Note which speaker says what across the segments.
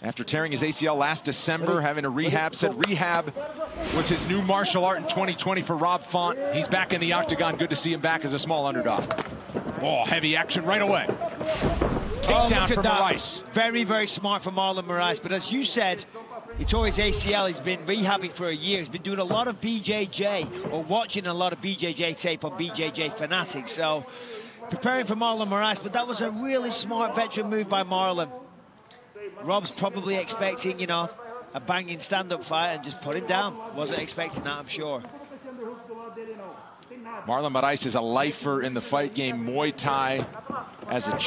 Speaker 1: After tearing his ACL last December, having a rehab, said rehab was his new martial art in 2020 for Rob Font. He's back in the octagon. Good to see him back as a small underdog. Oh, heavy action right away. Takedown from Moraes.
Speaker 2: Very, very smart from Marlon Moraes. But as you said, he tore his ACL. He's been rehabbing for a year. He's been doing a lot of BJJ, or watching a lot of BJJ tape on BJJ Fanatics. So preparing for Marlon Moraes, but that was a really smart veteran move by Marlon. Rob's probably expecting, you know, a banging stand-up fight and just put him down. Wasn't expecting that, I'm sure.
Speaker 1: Marlon Moraes is a lifer in the fight game, Muay Thai as a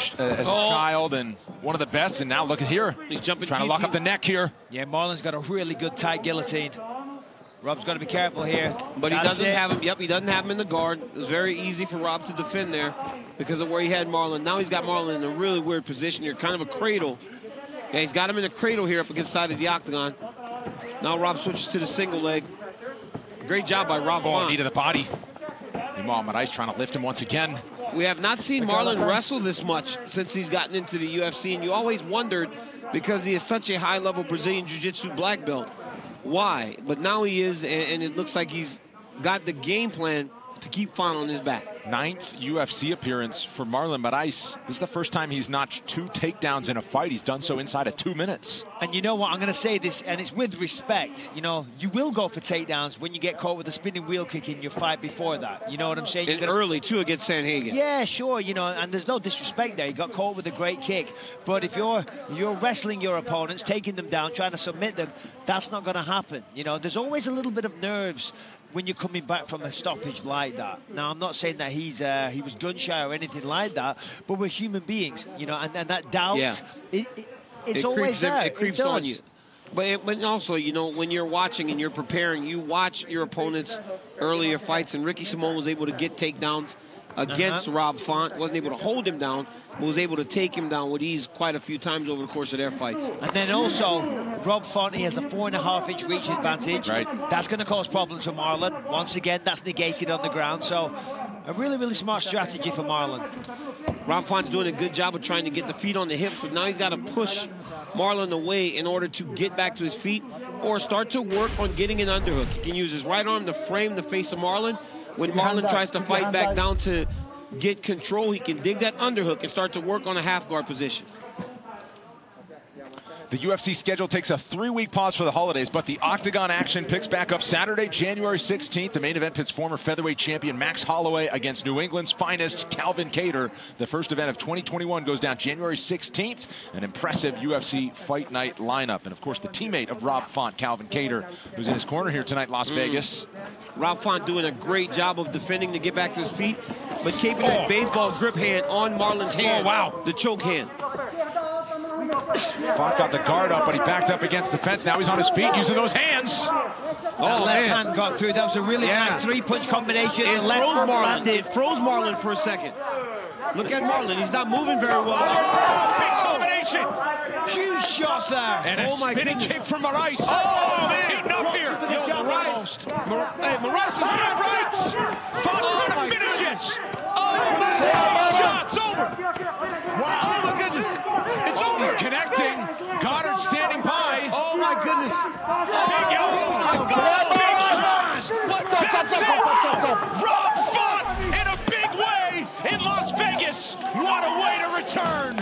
Speaker 1: child, and one of the best. And now look at here.
Speaker 3: He's jumping,
Speaker 1: trying to lock up the neck here.
Speaker 2: Yeah, Marlon's got a really good tight guillotine. Rob's got to be careful here.
Speaker 3: But he doesn't have him. Yep, he doesn't have him in the guard. It was very easy for Rob to defend there because of where he had Marlon. Now he's got Marlon in a really weird position here, kind of a cradle. Yeah, he's got him in a cradle here up against the side of the octagon. Now Rob switches to the single leg. Great job by Rob Font.
Speaker 1: Knee to the body. Marlon Moraes trying to lift him once again.
Speaker 3: We have not seen Marlon wrestle this much since he's gotten into the UFC, and you always wondered, because he is such a high-level Brazilian Jiu-Jitsu black belt, why? But now he is, and it looks like he's got the game plan to keep Font on his back.
Speaker 1: 9th UFC appearance for Marlon Moraes. This is the first time he's notched 2 takedowns in a fight. He's done so inside of 2 minutes.
Speaker 2: And you know what? I'm going to say this, and it's with respect. You know, you will go for takedowns when you get caught with a spinning wheel kick in your fight before that. You know what I'm saying?
Speaker 3: And early, too, against Sanhagen.
Speaker 2: Yeah, sure. You know, and there's no disrespect there. He got caught with a great kick. But if you're wrestling your opponents, taking them down, trying to submit them, that's not going to happen. You know, there's always a little bit of nerves when you're coming back from a stoppage like that. Now, I'm not saying that he was gun-shy or anything like that, but we're human beings, you know, and that doubt, it's always there.
Speaker 3: It creeps on you. But also, you know, when you're watching and you're preparing, you watch your opponent's earlier fights, and Ricky Simon was able to get takedowns against Rob Font, wasn't able to hold him down, but was able to take him down with ease quite a few times over the course of their fights.
Speaker 2: And then also, Rob Font, he has a 4.5-inch reach advantage.
Speaker 1: Right.
Speaker 2: That's going to cause problems for Marlon. Once again, that's negated on the ground. So, a really, really smart strategy for Marlon.
Speaker 3: Rob Font's doing a good job of trying to get the feet on the hips, but now he's got to push Marlon away in order to get back to his feet or start to work on getting an underhook. He can use his right arm to frame the face of Marlon. When Marlon tries to fight back down to get control, he can dig that underhook and start to work on a half guard position.
Speaker 1: The UFC schedule takes a 3-week pause for the holidays, but the Octagon action picks back up Saturday, January 16th. The main event pits former featherweight champion Max Holloway against New England's finest Calvin Kattar. The first event of 2021 goes down January 16th. An impressive UFC fight night lineup. And, of course, the teammate of Rob Font, Calvin Kattar, who's in his corner here tonight, Las Vegas.
Speaker 3: Rob Font doing a great job of defending to get back to his feet, but keeping that baseball grip hand on Marlon's hand.
Speaker 1: Oh, wow.
Speaker 3: The choke hand.
Speaker 1: Font got the guard up, but he backed up against the fence. Now he's on his feet using those hands.
Speaker 2: Oh, left hand got through. That was a really nice 3-punch combination.
Speaker 3: It froze Marlon. It froze Marlon for a second. Look at Marlon. He's not moving very well.
Speaker 1: Big combination.
Speaker 2: Huge shots there.
Speaker 1: And a spinning kick from Moraes.
Speaker 3: Oh, man.
Speaker 1: Heating up here.
Speaker 3: Moraes. Hey, Moraes is
Speaker 1: right. Font trying to finish it.
Speaker 3: Oh, man.
Speaker 1: Shots over. Wow.
Speaker 3: Oh, my goodness. It's over.
Speaker 1: He's connecting. Goddard standing by.
Speaker 3: Oh, my goodness.
Speaker 1: Big elbow. Big shot. That's it. Rob Font in a big way in Las Vegas. What a way to return.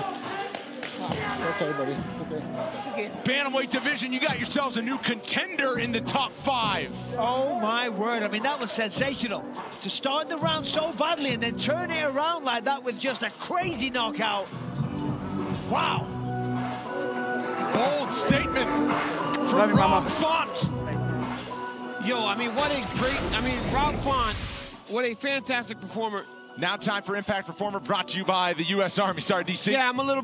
Speaker 4: It's okay, buddy. It's okay. It's okay.
Speaker 1: Bantamweight division, you got yourselves a new contender in the top 5.
Speaker 2: Oh, my word. I mean, that was sensational. To start the round so badly and then turn it around like that with just a crazy knockout. Wow. Bold statement from Rob Font.
Speaker 3: Yo, I mean, what a great, Rob Font, what a fantastic performer.
Speaker 1: Now time for Impact Performer, brought to you by the U.S. Army. Sorry, DC.
Speaker 3: Yeah, I'm a little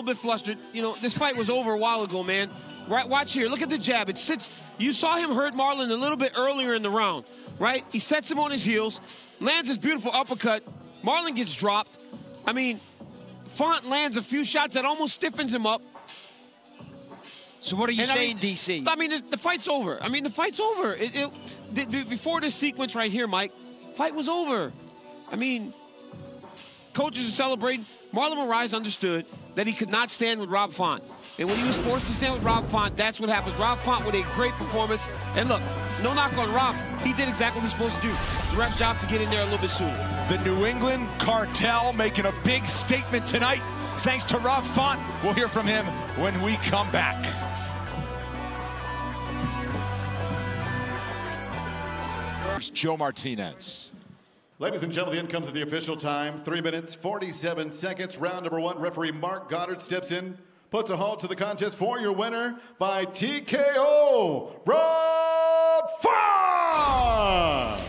Speaker 3: bit flustered. You know, this fight was over a while ago, man. Right, watch here. Look at the jab. It sits. You saw him hurt Marlon a little bit earlier in the round, right? He sets him on his heels, lands his beautiful uppercut. Marlon gets dropped. I mean, Font lands a few shots that almost stiffens him up.
Speaker 2: So what are you saying, DC?
Speaker 3: I mean, the fight's over. I mean, the fight's over. Before this sequence right here, Mike, fight was over. I mean, coaches are celebrating. Marlon Moraes understood. that he could not stand with Rob Font. And when he was forced to stand with Rob Font, that's what happens. Rob Font with a great performance. And look, no knock on Rob. He did exactly what he was supposed to do. It's the ref's job to get in there a little bit sooner.
Speaker 1: The New England cartel making a big statement tonight. Thanks to Rob Font. We'll hear from him when we come back. Here's Joe Martinez.
Speaker 5: Ladies and gentlemen, in comes the official time. 3 minutes, 47 seconds. Round number one. Referee Mark Goddard steps in, puts a halt to the contest for your winner by TKO, Rob Font!